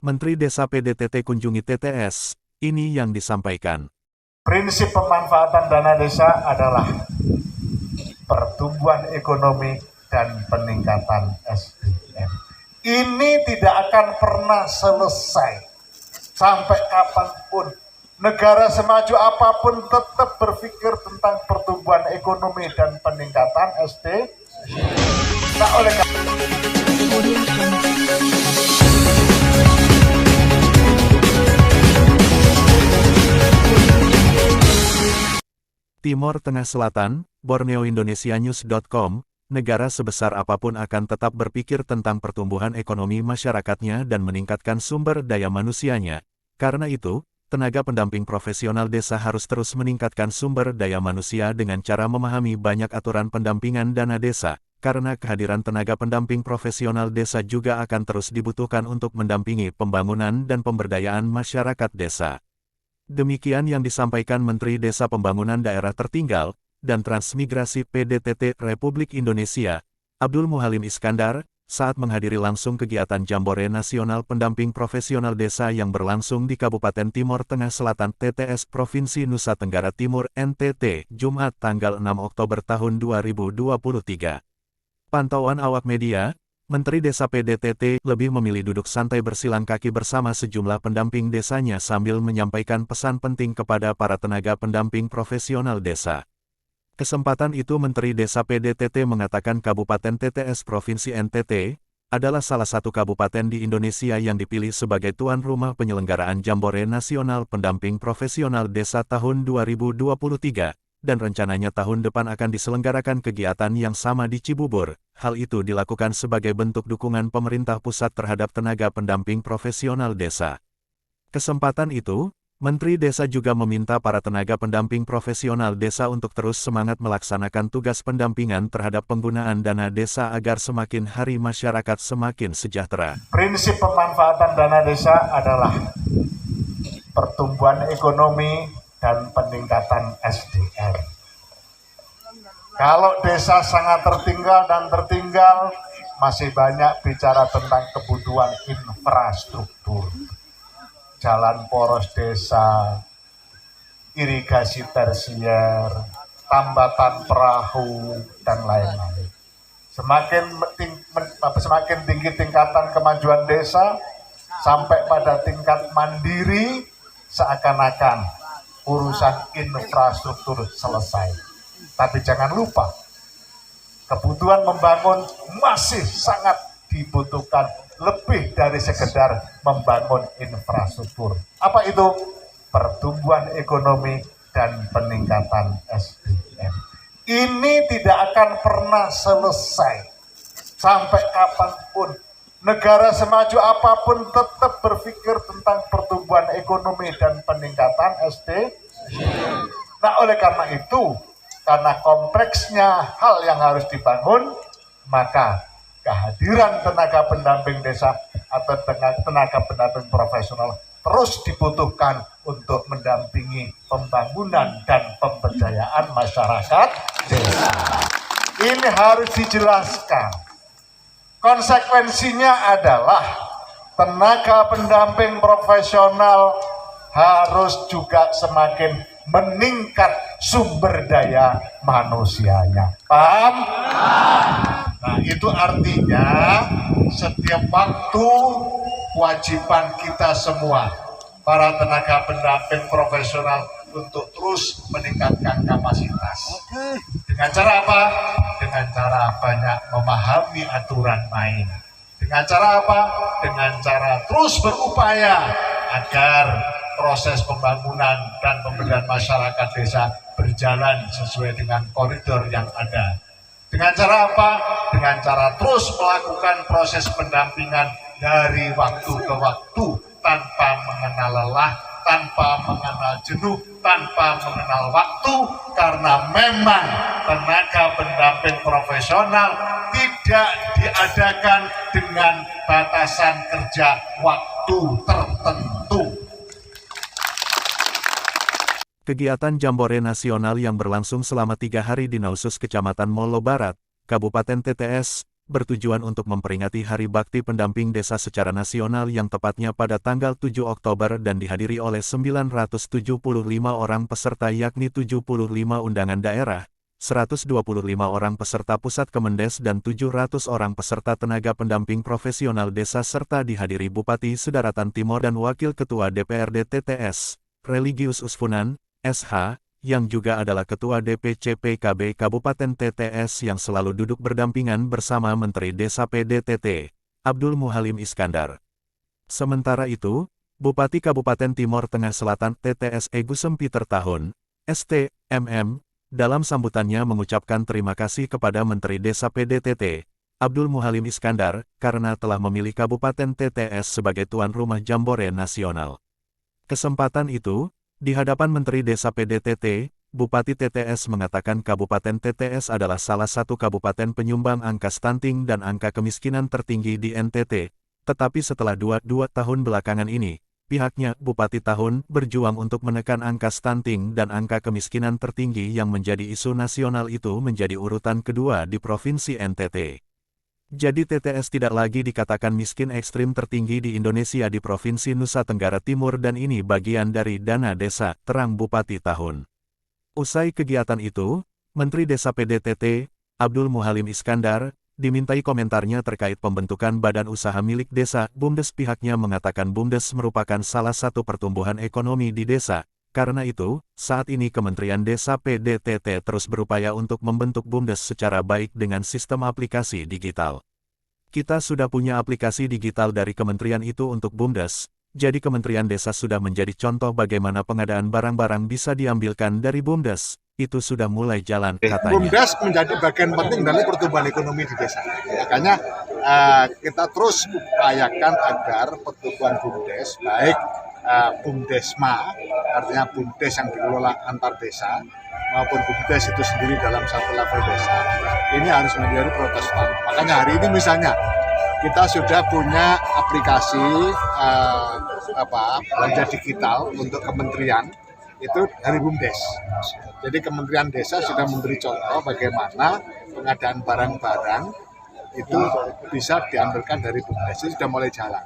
Menteri Desa PDTT kunjungi TTS, ini yang disampaikan. Prinsip pemanfaatan dana desa adalah pertumbuhan ekonomi dan peningkatan SDM. Ini tidak akan pernah selesai sampai kapanpun. Negara semaju apapun tetap berpikir tentang pertumbuhan ekonomi dan peningkatan SDM. Nah, oleh Timor Tengah Selatan, BorneoIndonesiaNews.com, negara sebesar apapun akan tetap berpikir tentang pertumbuhan ekonomi masyarakatnya dan meningkatkan sumber daya manusianya. Karena itu, tenaga pendamping profesional desa harus terus meningkatkan sumber daya manusia dengan cara memahami banyak aturan pendampingan dana desa, karena kehadiran tenaga pendamping profesional desa juga akan terus dibutuhkan untuk mendampingi pembangunan dan pemberdayaan masyarakat desa. Demikian yang disampaikan Menteri Desa Pembangunan Daerah Tertinggal dan Transmigrasi PDTT Republik Indonesia, Abdul Muhalim Iskandar, saat menghadiri langsung kegiatan Jambore Nasional Pendamping Profesional Desa yang berlangsung di Kabupaten Timor Tengah Selatan TTS Provinsi Nusa Tenggara Timur NTT, Jumat tanggal 6 Oktober tahun 2023. Pantauan awak media, Menteri Desa PDTT lebih memilih duduk santai bersilang kaki bersama sejumlah pendamping desanya sambil menyampaikan pesan penting kepada para tenaga pendamping profesional desa. Kesempatan itu Menteri Desa PDTT mengatakan Kabupaten TTS Provinsi NTT adalah salah satu kabupaten di Indonesia yang dipilih sebagai tuan rumah penyelenggaraan Jambore Nasional Pendamping Profesional Desa tahun 2023. Dan rencananya tahun depan akan diselenggarakan kegiatan yang sama di Cibubur. Hal itu dilakukan sebagai bentuk dukungan pemerintah pusat terhadap tenaga pendamping profesional desa. Kesempatan itu, Menteri Desa juga meminta para tenaga pendamping profesional desa untuk terus semangat melaksanakan tugas pendampingan terhadap penggunaan dana desa agar semakin hari masyarakat semakin sejahtera. Prinsip pemanfaatan dana desa adalah pertumbuhan ekonomi dan peningkatan SDM. Kalau desa sangat tertinggal dan tertinggal, masih banyak bicara tentang kebutuhan infrastruktur. Jalan poros desa, irigasi tersier, tambatan perahu, dan lain-lain. Semakin tinggi tingkatan kemajuan desa, sampai pada tingkat mandiri, seakan-akan urusan infrastruktur selesai. Tapi jangan lupa, kebutuhan membangun masih sangat dibutuhkan lebih dari sekedar membangun infrastruktur. Apa itu? Pertumbuhan ekonomi dan peningkatan SDM. Ini tidak akan pernah selesai sampai kapanpun. Negara semaju apapun tetap berpikir tentang pertumbuhan ekonomi dan peningkatan SDM. Nah, oleh karena itu, karena kompleksnya hal yang harus dibangun, maka kehadiran tenaga pendamping desa atau tenaga pendamping profesional terus dibutuhkan untuk mendampingi pembangunan dan pemberdayaan masyarakat desa. Ini harus dijelaskan. Konsekuensinya adalah tenaga pendamping profesional harus juga semakin meningkat sumber daya manusianya. Paham? Nah, itu artinya setiap waktu kewajiban kita semua, para tenaga pendamping profesional, untuk terus meningkatkan kapasitas. Dengan cara apa? Dengan cara banyak memahami aturan main. Dengan cara apa? Dengan cara terus berupaya agar proses pembangunan dan pemberdayaan masyarakat desa berjalan sesuai dengan koridor yang ada. Dengan cara apa? Dengan cara terus melakukan proses pendampingan dari waktu ke waktu tanpa mengenal lelah, tanpa mengenal jenuh, tanpa mengenal waktu, karena memang tenaga pendamping profesional tidak diadakan dengan batasan kerja waktu tertentu. Kegiatan Jambore Nasional yang berlangsung selama 3 hari di Nausus Kecamatan Molo Barat, Kabupaten TTS, bertujuan untuk memperingati Hari Bakti Pendamping Desa secara nasional yang tepatnya pada tanggal 7 Oktober dan dihadiri oleh 975 orang peserta yakni 75 undangan daerah, 125 orang peserta pusat Kemendes dan 700 orang peserta tenaga pendamping profesional desa serta dihadiri Bupati Sedaratan Timor dan Wakil Ketua DPRD TTS, Religius Usfunan, SH, yang juga adalah Ketua DPC PKB Kabupaten TTS yang selalu duduk berdampingan bersama Menteri Desa PDTT, Abdul Muhalim Iskandar. Sementara itu, Bupati Kabupaten Timor Tengah Selatan TTS Egusem Peter Tahun, ST, MM, dalam sambutannya mengucapkan terima kasih kepada Menteri Desa PDTT, Abdul Muhalim Iskandar, karena telah memilih Kabupaten TTS sebagai tuan rumah Jambore Nasional. Kesempatan itu, di hadapan Menteri Desa PDTT, Bupati TTS mengatakan Kabupaten TTS adalah salah satu kabupaten penyumbang angka stunting dan angka kemiskinan tertinggi di NTT, tetapi setelah 2 tahun belakangan ini, pihaknya, Bupati Tahun, berjuang untuk menekan angka stunting dan angka kemiskinan tertinggi yang menjadi isu nasional itu menjadi urutan kedua di Provinsi NTT. Jadi TTS tidak lagi dikatakan miskin ekstrim tertinggi di Indonesia di Provinsi Nusa Tenggara Timur dan ini bagian dari dana desa, terang Bupati Tahun. Usai kegiatan itu, Menteri Desa PDTT, Abdul Muhalim Iskandar, dimintai komentarnya terkait pembentukan badan usaha milik desa. BUMDes pihaknya mengatakan BUMDes merupakan salah satu pertumbuhan ekonomi di desa. Karena itu, saat ini Kementerian Desa PDTT terus berupaya untuk membentuk BUMDes secara baik dengan sistem aplikasi digital. Kita sudah punya aplikasi digital dari kementerian itu untuk BUMDes, jadi Kementerian Desa sudah menjadi contoh bagaimana pengadaan barang-barang bisa diambilkan dari BUMDes. Itu sudah mulai jalan, katanya. BUMDes menjadi bagian penting dari pertumbuhan ekonomi di desa. Makanya kita terus upayakan agar pertumbuhan BUMDes, baik BUMDesma, artinya BUMDes yang dikelola antar desa, maupun BUMDes itu sendiri dalam satu level desa, ini harus menjadi prioritas utama. Makanya hari ini misalnya, kita sudah punya aplikasi belanja digital untuk kementerian, itu dari BUMDes. Jadi Kementerian Desa sudah memberi contoh bagaimana pengadaan barang-barang itu bisa diambilkan dari BUMDes, itu sudah mulai jalan.